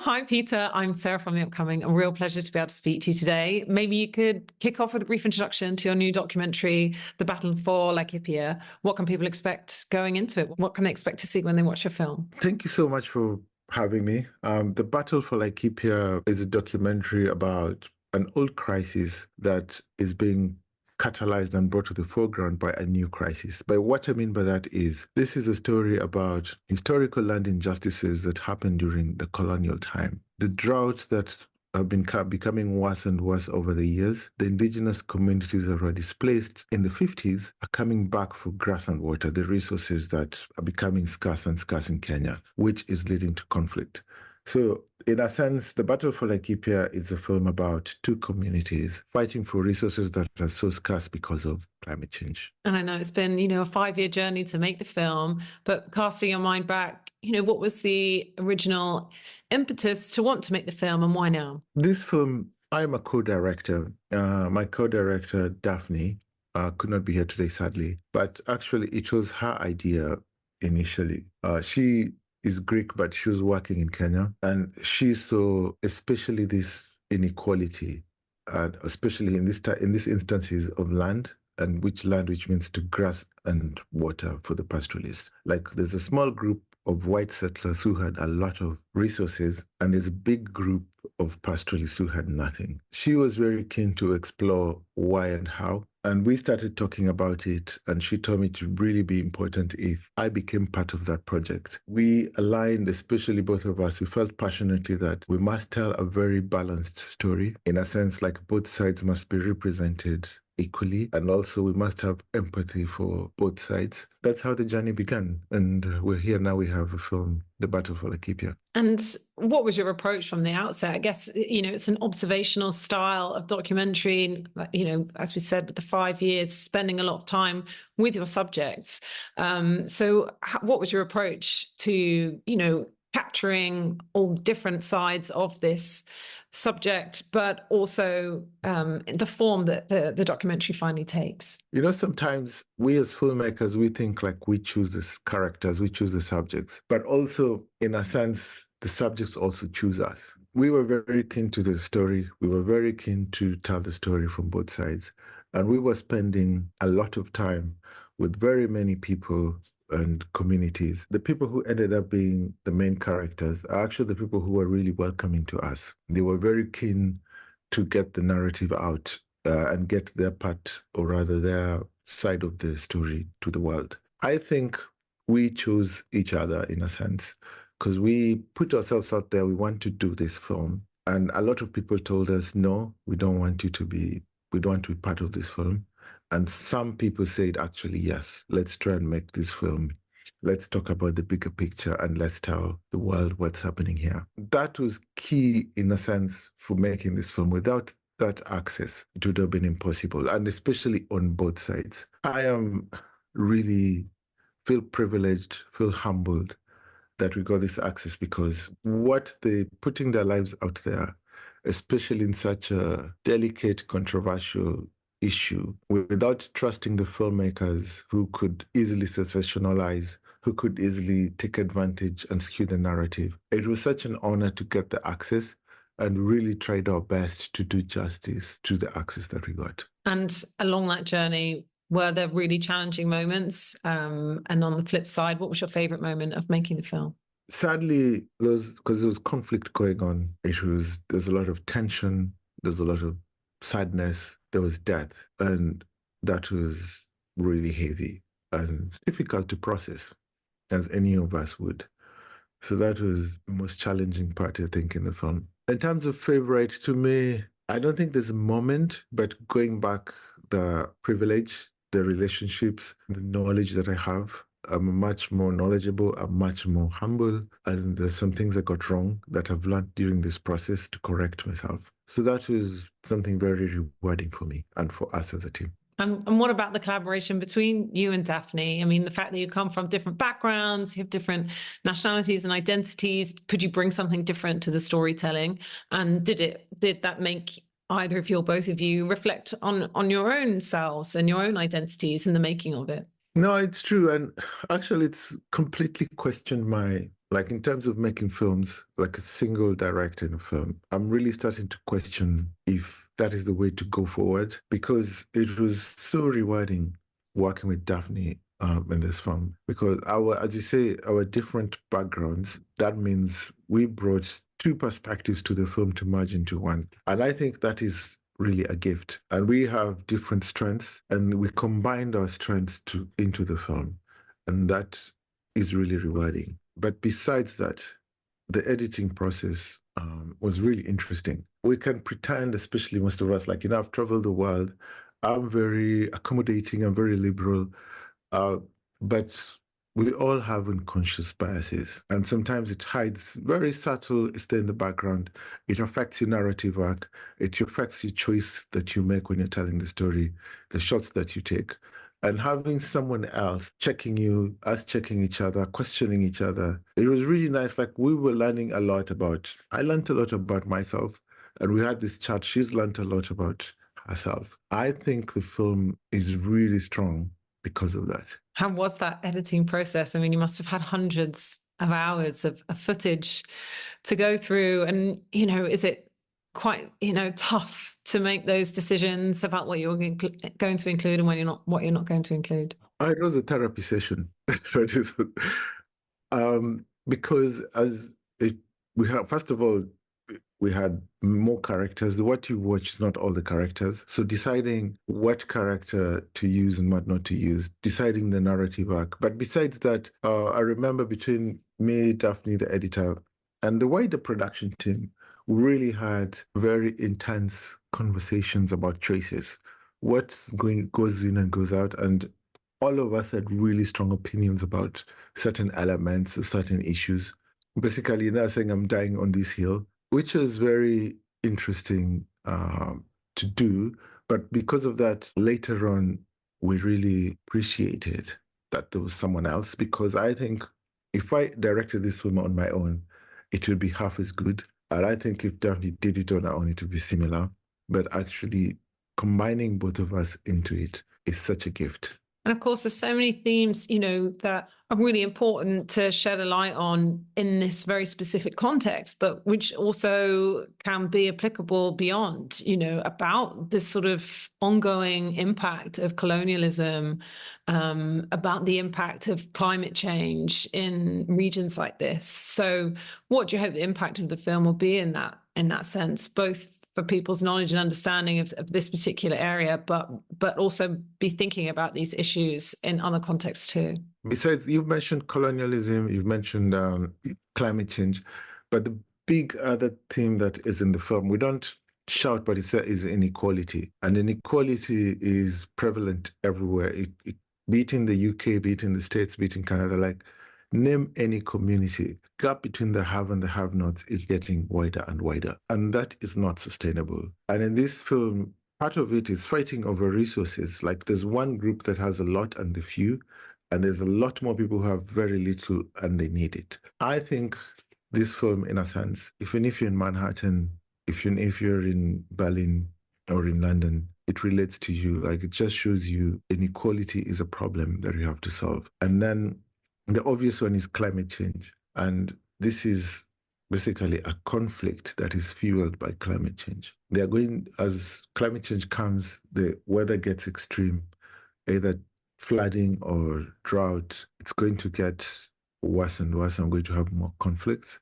Hi, Peter. I'm Sarah from The Upcoming. A real pleasure to be able to speak to you today. Maybe you could kick off with a brief introduction to your new documentary, The Battle for Laikipia. What can people expect going into it? What can they expect to see when they watch your film? Thank you so much for having me. The Battle for Laikipia is a documentary about an old crisis that is being catalyzed and brought to the foreground by a new crisis. But what I mean by that is this is a story about historical land injustices that happened during the colonial time. The drought that have been becoming worse and worse over the years. The indigenous communities that were displaced in the 50s are coming back for grass and water, the resources that are becoming scarce and scarce in Kenya, which is leading to conflict. So, in a sense, The Battle for Laikipia is a film about two communities fighting for resources that are so scarce because of climate change. And I know it's been, a 5-year journey to make the film, but casting your mind back, what was the original impetus to want to make the film and why now? This film, I'm a co-director. My co-director, Daphne, could not be here today, sadly, but actually it was her idea initially. She is Greek, but she was working in Kenya, and she saw especially this inequality, and especially in these instances of land, and which means to grass and water for the pastoralists. Like there's a small group of white settlers who had a lot of resources, and there's a big group of pastoralists who had nothing. She was very keen to explore why and how. And we started talking about it, and she told me it would really be important if I became part of that project. We aligned, especially both of us, we felt passionately that we must tell a very balanced story. In a sense, like both sides must be represented equally, and also we must have empathy for both sides. That's how the journey began, and we're here now. We have a film, The Battle for Laikipia. And what was your approach from the outset? I guess, it's an observational style of documentary, as we said, with the 5 years, spending a lot of time with your subjects. So what was your approach to, capturing all different sides of this subject, but also the form that the documentary finally takes? Sometimes we as filmmakers, we think like we choose the characters, we choose the subjects, but also in a sense, the subjects also choose us. We were very keen to the story. We were very keen to tell the story from both sides. And we were spending a lot of time with very many people and communities. The people who ended up being the main characters are actually the people who were really welcoming to us. They were very keen to get the narrative out and get their part, or rather their side of the story to the world. I think we chose each other in a sense, because we put ourselves out there. We want to do this film. And a lot of people told us, no, we don't want to be part of this film. And some people said, actually, yes, let's try and make this film. Let's talk about the bigger picture and let's tell the world what's happening here. That was key, in a sense, for making this film. Without that access, it would have been impossible, and especially on both sides. I am really feel privileged, feel humbled that we got this access, because what they putting their lives out there, especially in such a delicate, controversial issue, without trusting the filmmakers who could easily sensationalize, who could easily take advantage and skew the narrative. It was such an honor to get the access, and really tried our best to do justice to the access that we got. And along that journey, were there really challenging moments? And on the flip side, what was your favorite moment of making the film? Sadly, because there was conflict going on, there's a lot of tension, there's a lot of sadness, there was death, and that was really heavy and difficult to process, as any of us would. So that was the most challenging part, I think, in the film. In terms of favorite, to me, I don't think there's a moment, but going back, the privilege, the relationships, the knowledge that I have, I'm much more knowledgeable, I'm much more humble, and there's some things I got wrong that I've learned during this process to correct myself. So that was something very rewarding for me and for us as a team. And what about the collaboration between you and Daphne? I mean, the fact that you come from different backgrounds, you have different nationalities and identities, could you bring something different to the storytelling? And did that make either of you or both of you reflect on your own selves and your own identities in the making of it? No, it's true. And actually, it's completely questioned my Like in terms of making films, like a single director in a film, I'm really starting to question if that is the way to go forward, because it was so rewarding working with Daphne in this film, because as you say, our different backgrounds, that means we brought two perspectives to the film to merge into one. And I think that is really a gift. And we have different strengths, and we combined our strengths into the film. And that is really rewarding. But besides that, the editing process was really interesting. We can pretend, especially most of us, like, I've traveled the world. I'm very accommodating, I'm very liberal. Uh, but we all have unconscious biases. And sometimes it hides very subtle, it's there in the background. It affects your narrative arc. It affects your choice that you make when you're telling the story, the shots that you take. And having someone else checking you, us checking each other, questioning each other, it was really nice. Like, we were learning a lot I learned a lot about myself. And we had this chat. She's learned a lot about herself. I think the film is really strong because of that. How was that editing process? I mean, you must have had hundreds of hours of footage to go through. And, is it quite, tough to make those decisions about what you're going to include and what you're not going to include? It was a therapy session. Because we have, first of all, we had more characters. What you watch is not all the characters. So deciding what character to use and what not to use, deciding the narrative arc. But besides that, I remember between me, Daphne, the editor, and the wider production team, we really had very intense conversations about choices. What goes in and goes out. And all of us had really strong opinions about certain elements, certain issues. Basically, now saying I'm dying on this hill, which is very interesting to do. But because of that, later on, we really appreciated that there was someone else, because I think if I directed this film on my own, it would be half as good. And I think if Daphne did it on her own, it would be similar. But actually, combining both of us into it is such a gift. And of course, there's so many themes, that are really important to shed a light on in this very specific context, but which also can be applicable beyond, about this sort of ongoing impact of colonialism, about the impact of climate change in regions like this. So what do you hope the impact of the film will be in that sense, both for people's knowledge and understanding of this particular area, but also be thinking about these issues in other contexts too? Besides, you've mentioned colonialism, you've mentioned climate change, but the big other theme that is in the film, we don't shout, but is inequality. And inequality is prevalent everywhere. Be it in the UK, be it in the States, be it in Canada, like, name any community, gap between the have and the have-nots is getting wider and wider. And that is not sustainable. And in this film, part of it is fighting over resources. Like, there's one group that has a lot and the few, and there's a lot more people who have very little and they need it. I think this film, in a sense, even if you're in Manhattan, if you're in Berlin or in London, it relates to you. Like, it just shows you inequality is a problem that you have to solve. And then the obvious one is climate change. And this is basically a conflict that is fueled by climate change. As climate change comes, the weather gets extreme, either flooding or drought. It's going to get worse and worse. I'm going to have more conflicts.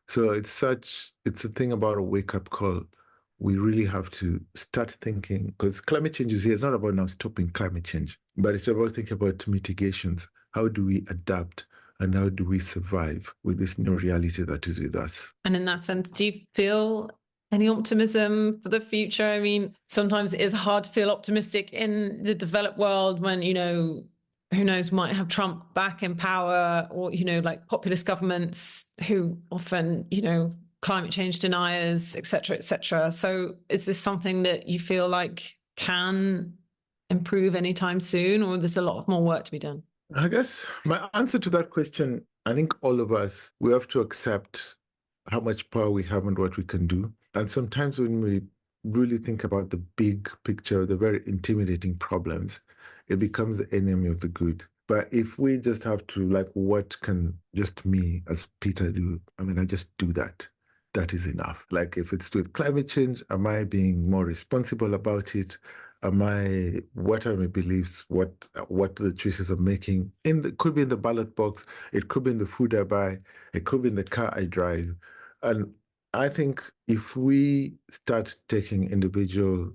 So it's a thing about a wake-up call. We really have to start thinking, because climate change is here. It's not about now stopping climate change, but it's about thinking about mitigations. How do we adapt and how do we survive with this new reality that is with us? And in that sense, do you feel any optimism for the future? I mean, sometimes it is hard to feel optimistic in the developed world when, who knows, might have Trump back in power, or, like populist governments who often, climate change deniers, et cetera, et cetera. So is this something that you feel like can improve anytime soon, or there's a lot more work to be done? I guess my answer to that question, I think all of us, we have to accept how much power we have and what we can do. And sometimes when we really think about the big picture, the very intimidating problems, it becomes the enemy of the good. But if we just have to, like, what can just me as Peter do? I mean, I just do that. That is enough. Like, if it's with climate change, am I being more responsible about it? What are my beliefs? What the choices I'm making? Could be in the ballot box. It could be in the food I buy. It could be in the car I drive. And I think if we start taking individual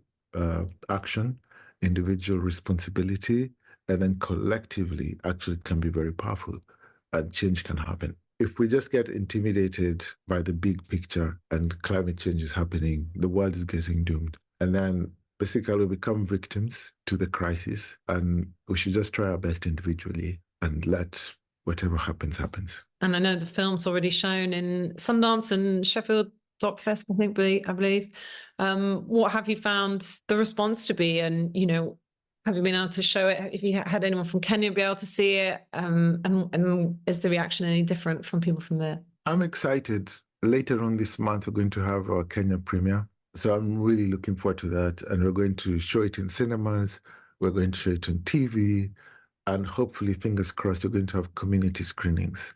action, individual responsibility, and then collectively actually can be very powerful and change can happen. If we just get intimidated by the big picture and climate change is happening, the world is getting doomed, and then basically we become victims to the crisis, and we should just try our best individually and let whatever happens. And I know the film's already shown in Sundance and Sheffield Doc Fest, I believe. What have you found the response to be? And, have you been able to show it? If you had anyone from Kenya be able to see it? And is the reaction any different from people from there? I'm excited. Later on this month, we're going to have our Kenya premiere. So I'm really looking forward to that. And we're going to show it in cinemas. We're going to show it on TV. And hopefully, fingers crossed, we're going to have community screenings.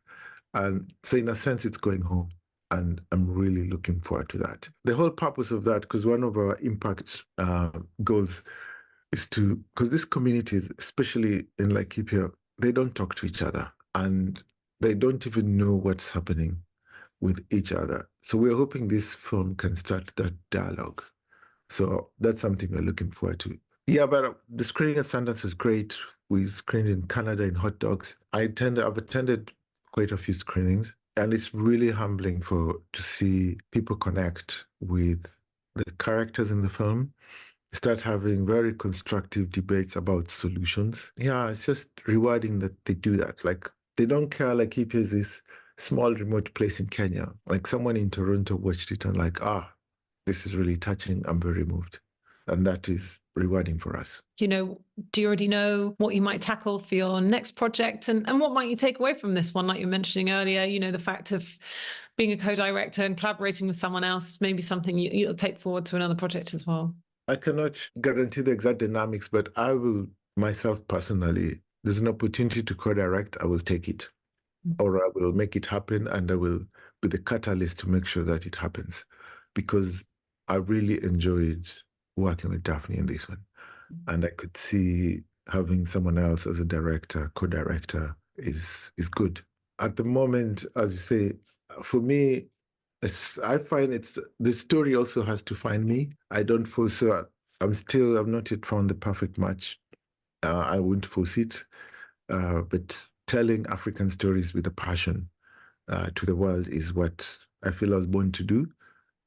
And so in a sense, it's going home. And I'm really looking forward to that. The whole purpose of that, because one of our impact goals is because these communities, especially in Laikipia, they don't talk to each other and they don't even know what's happening with each other. So we're hoping this film can start that dialogue. So that's something we're looking forward to. Yeah, but the screening at Sundance was great. We screened in Canada in hot dogs. I've attended quite a few screenings, and it's really humbling to see people connect with the characters in the film, start having very constructive debates about solutions. Yeah, it's just rewarding that they do that. Like, they don't care. Laikipia is this small remote place in Kenya. Like, someone in Toronto watched it and like, this is really touching. I'm very moved. And that is rewarding for us. Do you already know what you might tackle for your next project? And what might you take away from this one? Like you were mentioning earlier, the fact of being a co-director and collaborating with someone else, maybe something you'll take forward to another project as well. I cannot guarantee the exact dynamics, but I will myself personally, there's an opportunity to co-direct, I will take it. Or I will make it happen, and I will be the catalyst to make sure that it happens. Because I really enjoyed working with Daphne in this one. And I could see having someone else as a director, co-director is good. At the moment, as you say, for me, I find the story also has to find me. I've not yet found the perfect match. I wouldn't force it, but telling African stories with a passion to the world is what I feel I was born to do,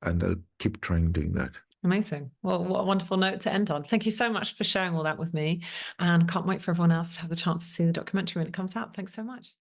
and I'll keep trying doing that. Amazing. Well, what a wonderful note to end on. Thank you so much for sharing all that with me, and can't wait for everyone else to have the chance to see the documentary when it comes out. Thanks so much.